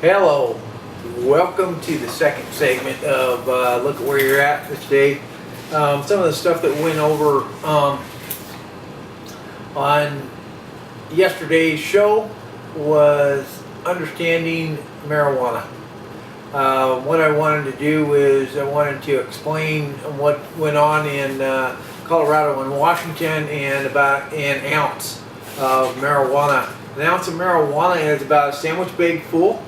Hello, welcome to the second segment of Look at Where You're At today. Some of the stuff that went over on yesterday's show was understanding marijuana. What I wanted to do is I wanted to explain what went on in Colorado and Washington and about an ounce of marijuana. An ounce of marijuana is about a sandwich bag full.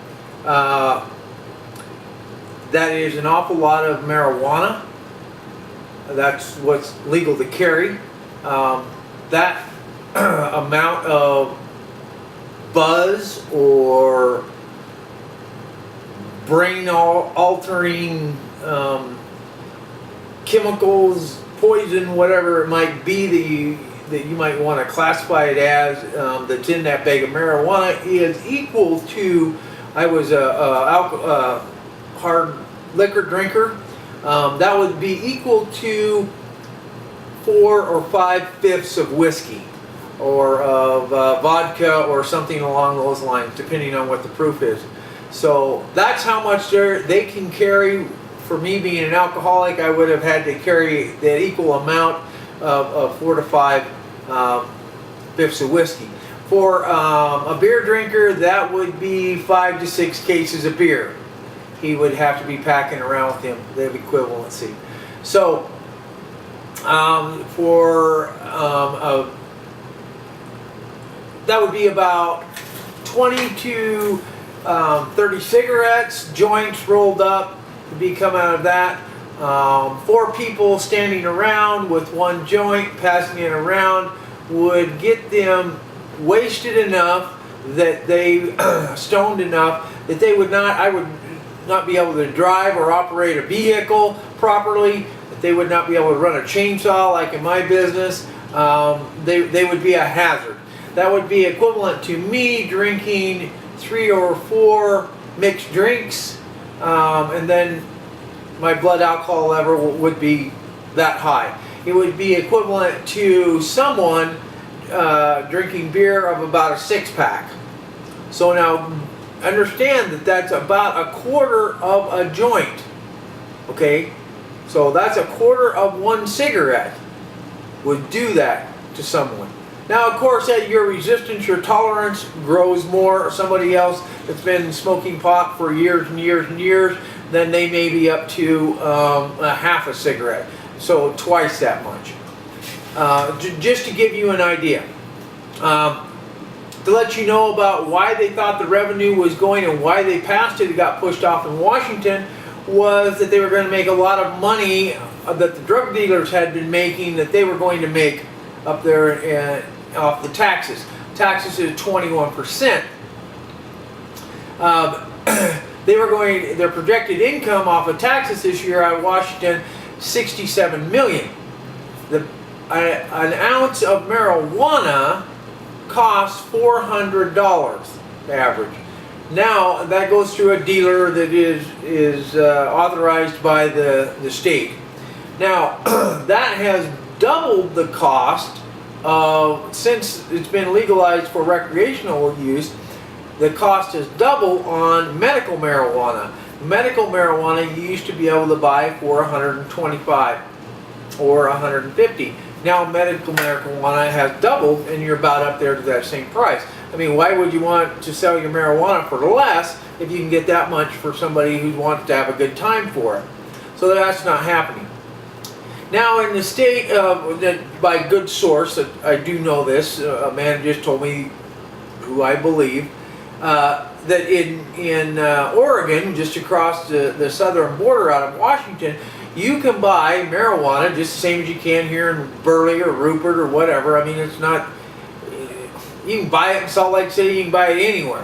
That is an awful lot of marijuana. That's what's legal to carry. That amount of buzz or brain altering chemicals, poison, whatever it might be that you might want to classify it as, that's in that bag of marijuana is equal to, I was a hard liquor drinker, that would be equal to 4 or 5/5 of whiskey or of vodka or something along those lines, depending on what the proof is. So that's how much they can carry. For me being an alcoholic, I would have had to carry that equal amount of 4 to 5/5 of whiskey. For a beer drinker, that would be 5 to 6 cases of beer. He would have to be packing around with him, the equivalency. So that would be about 20 to 30 cigarettes, joints rolled up to be come out of that. 4 people standing around with 1 joint, passing it around, would get them wasted enough that they stoned enough that they would not, I would not be able to drive or operate a vehicle properly, that they would not be able to run a chainsaw like in my business. They would be a hazard. That would be equivalent to me drinking 3 or 4 mixed drinks, and then my blood alcohol level would be that high. It would be equivalent to someone drinking beer of about a 6-pack. So now understand that that's about a quarter of a joint. Okay, so that's a quarter of 1 cigarette would do that to someone. Now, of course, as your resistance, your tolerance grows more. Somebody else that's been smoking pot for years and years and years, then they may be up to a half a cigarette, so twice that much. Just to give you an idea, to let you know about why they thought the revenue was going and why they passed it, it got pushed off in Washington, was that they were going to make a lot of money that the drug dealers had been making, that they were going to make up there off the taxes. Taxes is 21%. Their projected income off of taxes this year out of Washington, $67 million. An ounce of marijuana costs $400 average. Now that goes through a dealer that is authorized by the state. Now that has doubled the cost since it's been legalized for recreational use. The cost has doubled on medical marijuana. Medical marijuana you used to be able to buy for $125 or $150. Now medical marijuana has doubled and you're about up there to that same price. I mean, why would you want to sell your marijuana for less if you can get that much for somebody who wants to have a good time for it? So that's not happening. Now in the state, by good source, I do know this, a man just told me, who I believe, that in Oregon, just across the southern border out of Washington, you can buy marijuana just the same as you can here in Burley or Rupert or whatever. I mean, it's not, you can buy it in Salt Lake City, you can buy it anywhere.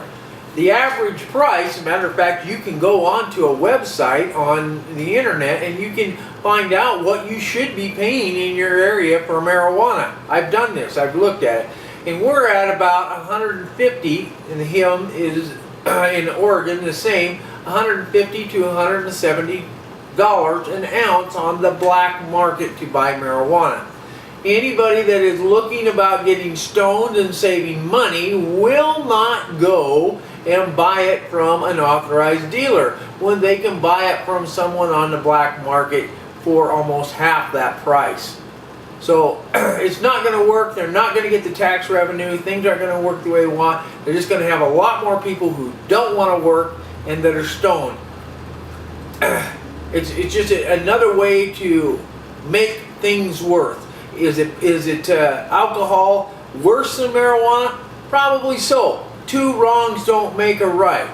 The average price, as a matter of fact, you can go onto a website on the internet and you can find out what you should be paying in your area for marijuana. I've done this, I've looked at it. And we're at about 150, and him is in Oregon the same, 150 to 170 an ounce on the black market to buy marijuana. Anybody that is looking about getting stoned and saving money will not go and buy it from an authorized dealer when they can buy it from someone on the black market for almost half that price. So it's not going to work. They're not going to get the tax revenue. Things aren't going to work the way they want. They're just going to have a lot more people who don't want to work and that are stoned. It's just another way to make things worse. Is it alcohol worse than marijuana? Probably so. Two wrongs don't make a right.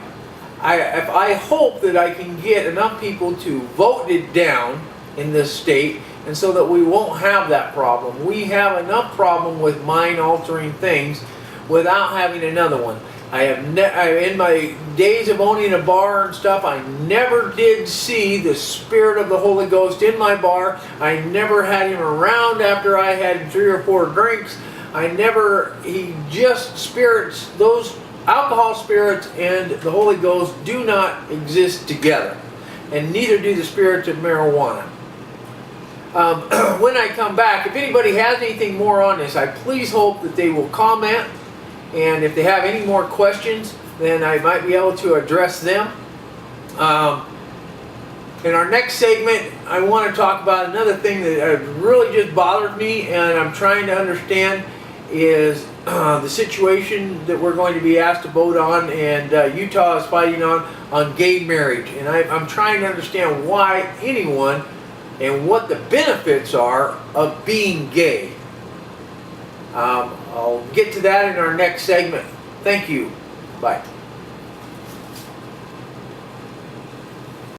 I hope that I can get enough people to vote it down in this state, and so that we won't have that problem. We have enough problem with mind-altering things without having another one. In my days of owning a bar and stuff, I never did see the Spirit of the Holy Ghost in my bar. I never had him around after I had 3 or 4 drinks. He just spirits, those alcohol spirits and the Holy Ghost do not exist together. And neither do the spirits of marijuana. When I come back, if anybody has anything more on this, I please hope that they will comment. And if they have any more questions, then I might be able to address them. In our next segment, I want to talk about another thing that really just bothered me and I'm trying to understand is the situation that we're going to be asked to vote on, and Utah is fighting on gay marriage. And I'm trying to understand why anyone and what the benefits are of being gay. I'll get to that in our next segment. Thank you. Bye.